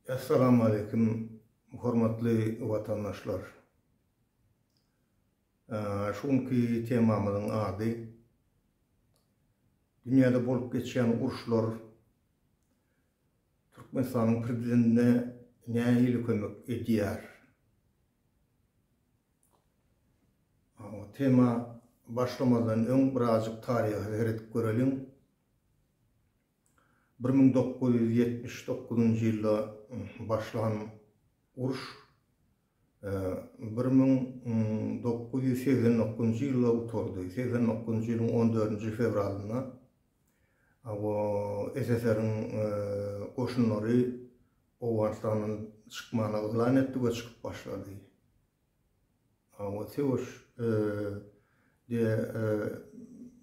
Assalamu alaikum, hormatly vatandaşlar. Şunki temamızın adı dünyada bolup geçen uruşlar Türkmenistan'ın prezidentine nähili kömek edýär. O tema başlamadan öň birazjyk taryhy geretip görelim. 1979 ýylda başlanan uruş 1989 ýylda uturdy. 89 ýylyň 14 fevralyna SSR'ın koşunları Owganistanyň çykmagyna ýlan etdi we çykyp başlady.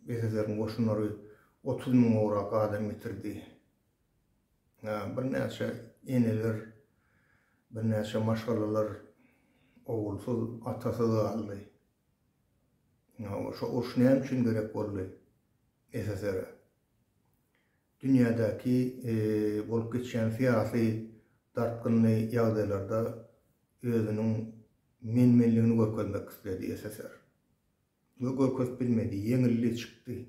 SSR'ın koşunları 30 000 orak adam bitirdi. Bir näçe eneler, bir näçe maşgalalar ogulsuz, atasız aldy. Şo uruş näme üçin gerek boldy SSR'e? Dünyadaki bolup geçen siyasi dartgynly ýagdaýlarda özüniň menmenligini görkezmek istedi SSR. Bu görkezip bilmedi, yeňilli çykdy.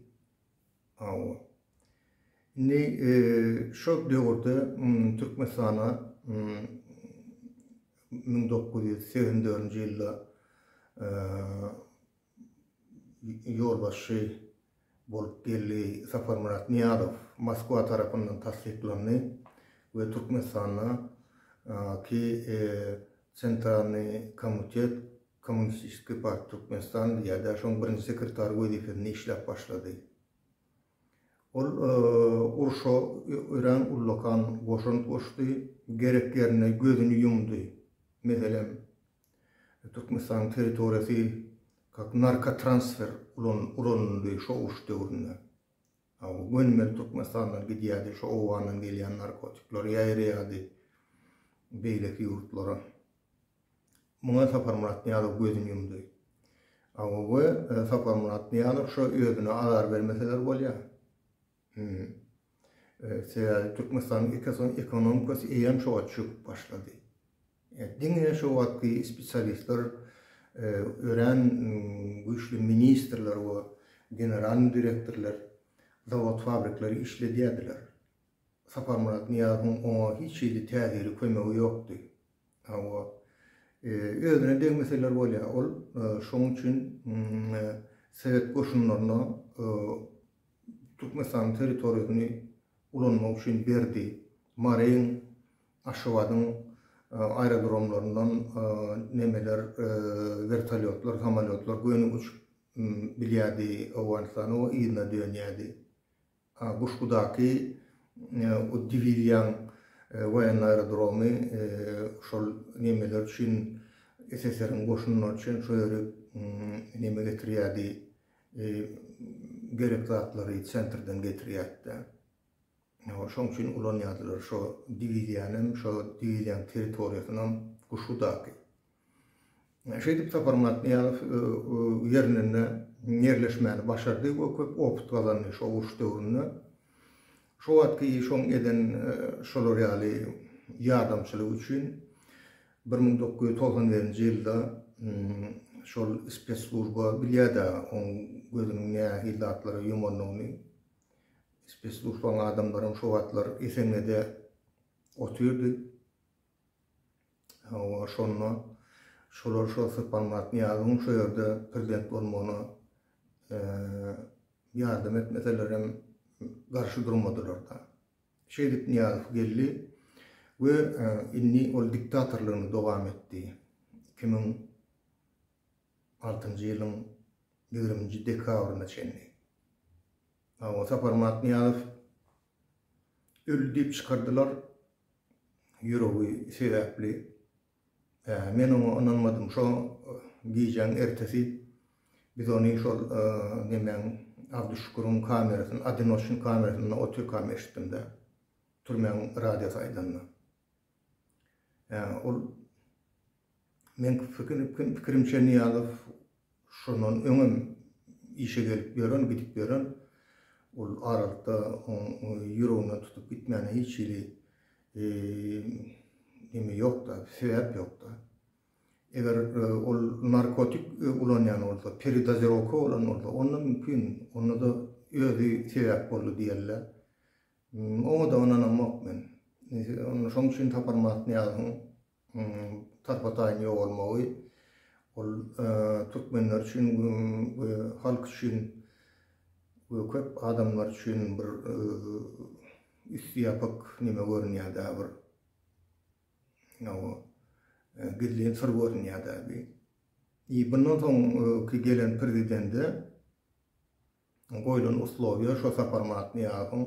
Şo döwürde Türkmenistana 1984 ýylda ýolbaşy bolup geldi Safarmurat Niyazov Moskwa tarapyndan tasdiklandy we Türkmenistana ki Sentralny Komitet Kommunistik Partiýa Türkmenistan ýa-da şoň birinji sekretary wezifesini işläp başlady. Ol uruşa ören ullokan goşunup goşdy, gerek yerine gözünü yumdy. Meselem Türkmenistan territoriýasy kak narkotransfer ulandy şo uruş döwründe. Gönmel Türkmenistandan gidýärdi şo Owgandan gelýän narkotikler ýaýraýardy beýleki ýurtlara. Muňa Safarmurat Niyazov gözünü yumdy. Safarmurat Niyazov şo özüne azar bermeseler bolýar. Türkmenistan'ın ekonomikası eýem şoğa çöküp başlady. Diňe şo wagtky spesialistler, ören güýçli ministrler we general direktorlar zawod fabriklary işledýärdiler. Safarmurat Niyazowyň oňa hiç ýyly täsiri kömegi ýokdy. Özüne degmeseler bolýar. Ol şoň üçin Sowet goşunlaryna Türkmenistan territoriýasyny ulanmak üçin berdi. Maryň, Aşgabatyň aerodromlaryndan nemeler, vertolyotlar, samalyotlar gönüp uçup bilýärdi Owganistana we ýyna dönýärdi. Guşgudaky o diviziýan waýan aerodromy şol nemeler üçin SSR'ın goşunlary üçin şo ýere neme getirýärdi. Gerek zatlary sentrden getirýärdi. Şoň üçin ulanýardylar şo diviziýanyň, şo diviziýan territoriýasynyň Guşgudaky. Şeýdip Safarmurat Niyazov ýerine yerleşmäni başardy we köp opyt gazandy şo uruş döwründe. Şo wagtky şoň eden şolar ýaly ýardamçylyk üçin 1991 ýylda şol spesslujba bilýärdi oň gözüniň nähili atlary ýumanlygyny. Spesslujbaň adamlaryň şo wagtlar esenlede oturdy. Şolar şo Safarmurat Niyazowyň şo ýerde prezident bolmagyna ýardam etmeseler hem garşy durmadylar da. Şeýdip Niyazov geldi we inni ol diktatorlygyny dowam etdi. 2006 ýylyň 20 dekabryna çenli. Safarmurat Niyazov öldü diýip çykardylar. Ýüregi sebäpli. Men oňa inanmadym. Şo giýen ertesi biz ony şol nemen Abdüşşükuryň kamerasyny, Adinoşyň kamerasyny otyrkam eşitdim-de. Türmeň radio saýdanna. Men fikirimçe Niyazov şondan öňüm işe gelip ýören, gidip ýören. Ol aralykda ýüregine tutup gitmäni hiç ýyly nime yok da, sebep yok da. Eğer ol narkotik ulanyan olsa, peridazeroka olan olsa, onunla mümkün, onu da özü sebep oldu diyorlar. Onu da onana mokmen. Onun şoň üçin taparmak ýazgyň tarpataýyn ýok bolmagy, ol türkmenler üçin, halk üçin, köp adamlar üçin bir üstüýapyk nime görünýär da bir. Gidleyen sır görünýär da bir. Bundan soň ki gelen prezidente goýulan uslowiýa şo saparmak ýazgyň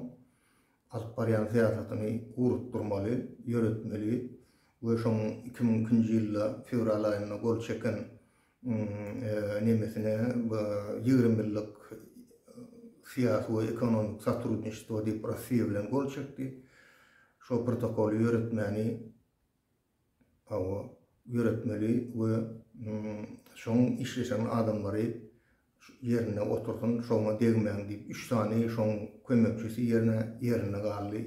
alyp barýan siýasatyny urutdurmaly, ýöretmeli we şoň 2002-nji ýylda fevral aýynda gol çeken nemesine 20 ýyllyk siyasi we ekonomik satrudniçystyk diýip Rossiýa bilen gol çekdi. Şo protokol ýöretmeli we şoň işleşen adamlary yerine otursun, şoňa degmeň diýip 3 tane şoň kömekçisi yerine galdy.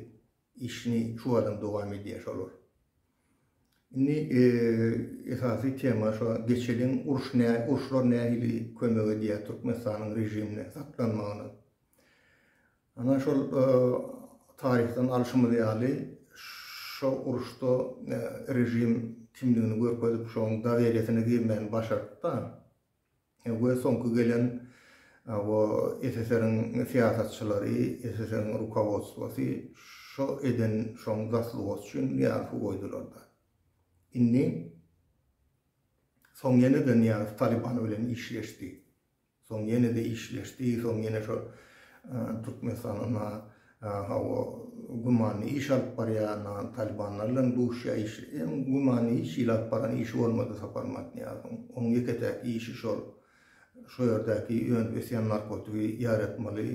İşini şu adam dowam edýär şolar. Indi esasy tema şo geçelen uruşlar nähili kömek edýär Türkmenistanyň rejimine saklanmagyna. Ana şol tarihden alşymyz ýaly şo uruşda rejim kimligini görkezip şoň daweriýetine girmän başartdy da. Ve soňky gelen SSR'ın siýasatçylary, SSR'ın rukowodstvosy şo eden şoň zaslugy üçin ýaly goýdular da. Indi soň ýene-de ýaly Taliban bilen işleşdi. Soň ýene-de işleşdi, soň ýene şo Türkmenistanyna gumany iş alyp barýan Talibanlar bilen duşa iş, gumany iş alyp baran iş bolmady saparmak ýazgyň. Oň ýeketäki işi şol. Şo ýerdäki ýönetmeli narkotiky ýaratmaly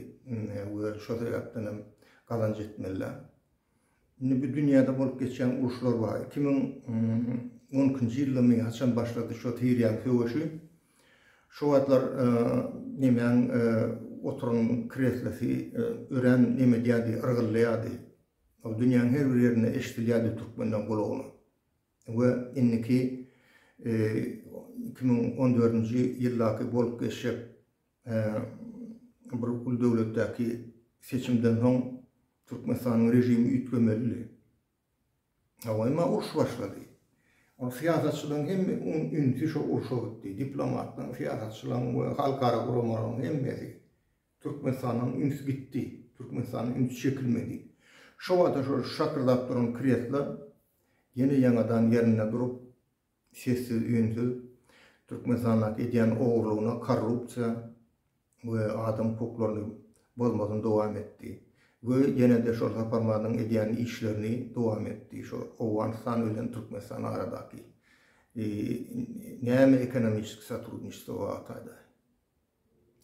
we şo sebäpden kazanç etmeliler. Indi bu dünýäde bolup geçen uruşlar bar. 2010-njy ýylda haçan başlady şo Tiýran köwüşi. Şo wagtlar nemen oturun kreslesi ören neme diýdi, ırgylýady. O dünýäniň her bir ýerine eşdilýärdi türkmenden gulagyna. We inniki 2014-nji ýyldaky bolup geçen bir ul döwletdäki seçimden soň Türkmenistanyň rejimi ütgemeli. Ama uruş başlady. O siýasatçylaryň hem ünsi şo uruşa gitdi. Diplomatlaryň, siýasatçylaryň we halkara guramaryň hemmesi Türkmenistanyň ünsi gitdi. Türkmenistanyň ünsi çekilmedi. Şo wagtda şo şakırdap duran kretler ýene ýaňadan ýerine durup sessiz ünsüz Türkmenistanyň edýän ogurlygyna, korrupsiýa we adam hukuklaryny bozmadan dowam etdi. Ve ýene de şol saparmagyň edýän işlerini dowam etdi. Şo Owganistan bilen Türkmenistan aradaky näme ekonomik satrudniçystyk wagtda.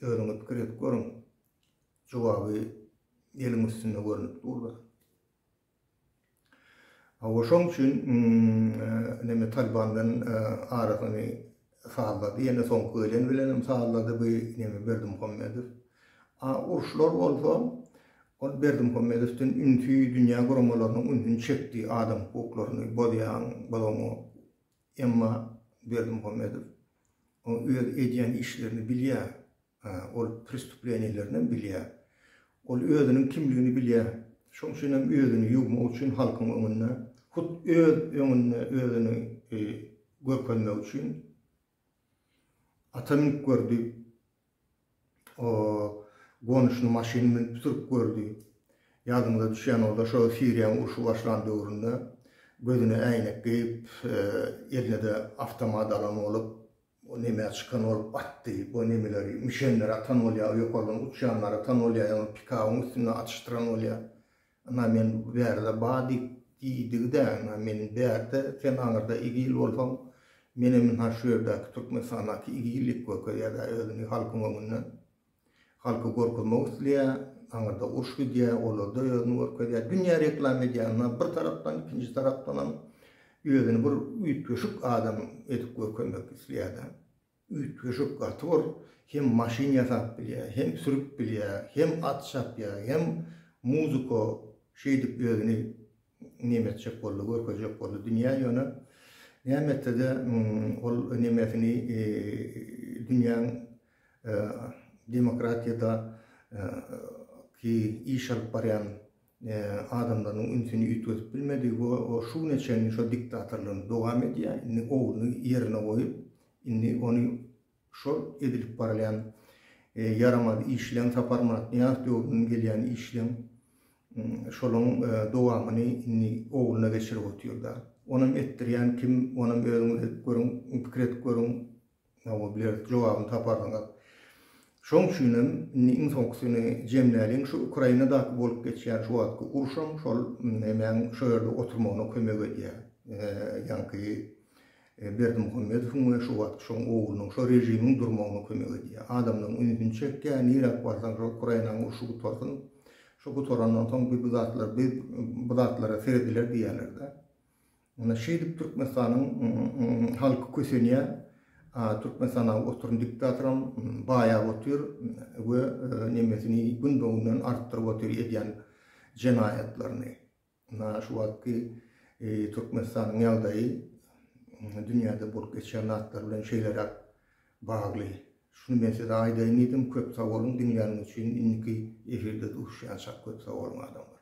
Özüňiz pikir edip görüň. Jogaby eliň üstünde görünip durdy. Şoň üçin neme Talibandan arasyny sağladı. Ýene soňky gelen bilen sağlady bu neme Berdimuhammedow. Uruşlar bolsa ol Berdimuhammedowden ünsi dünýä guramalarynyň ünsini çekdi, adam hukuklaryny bolýan, emma Berdimuhammedow o öz edýän işlerini bilýär, ol prestupleniyelerini bilýär, ol özüniň kimligini bilýär. Şoň üçin hem özüni ýugmak üçin halkyň öňünde, özüni görkezmek üçin atamyk gördü. Gonuşny maşynyny tutup gördü. Ýadymda düşýän olda şo Siriýanyň uruşy başlandy döwründe gözüne äýnek giyip, eline de avtomat alan olup, o neme çykan olup atdy. Bu nemeleri mişenler atan bolýar, ýokardan uçýanlar atan bolýar, pikawyň üstüne atışdyran bolýar. Ana men bu ýerde bady diýdi-de, men berde sen aňyrda igil bolsaň, menem ha şu ýerdäki Türkmenistanyňky igilik görkezýär özüni halkyň öňünde. Halky gorkulmak isleýär, aňyrda uruş edýär, olarda ýöňü görkezýär, dünýä reklam edýär, bir tarapdan, ikinji tarapdan özüni bir üýtgeşik adam edip görkezmek isleýär. Üýtgeşik gatyr, hem maşyn ýasap bilýär, hem sürüp bilýär, hem at çapýar, hem muzika şeýdip özüni nimetçek boldy, görkezek boldy dünýä ýöne. Nämetde de ol nimetini dünýäň demokratiýada ki iş alyp barýan adamlaryň ünsüni ütgözüp bilmedi o şu neçeni şo diktatorlygyny dowam edýär. Indi oğluny ýerine goýup, indi ony şol edilip barýan yaramady işleň taparmat ýa-da gelýän işleň şoluň dowamyny indi oğluna geçirip oturýar. Onam etdirýän kim, onam özüňiz görüň, pikir etip görüň, näme biler jogabyny tapardyňar. Şoň üçin iň soňkusyny jemläliň şu Ukrainadaky bolup geçýän şu wagtky urşam şol hemen şo ýerde oturmagyna kömek edýär. Ýa-ni Berdimuhammedowyň şu wagtky şoň oğlunyň şo rejimiň durmagyna kömek edýär. Adamlaryň ünsüni çekýän, Irak barsan şo Ukrainanyň urşy gutarsyň, şo gutarandan soň bu zatlara serediler diýerler-de. Ona şeýdip Türkmenistanyň halky kösenýär. Türkmenistana oturun diktatoram bayağı otur ve nemesini gündöňden artdyryp otur edýän jenayetlerini. Şu wagtky Türkmenistanyň ýagdaýy dünýäde bolup geçen natlar bilen şeýlere bagly. Şunu men size aýdaýyn edim, köp sag bolun dinleýän üçin, inki efirde duşýan köp sag bolun adamlar.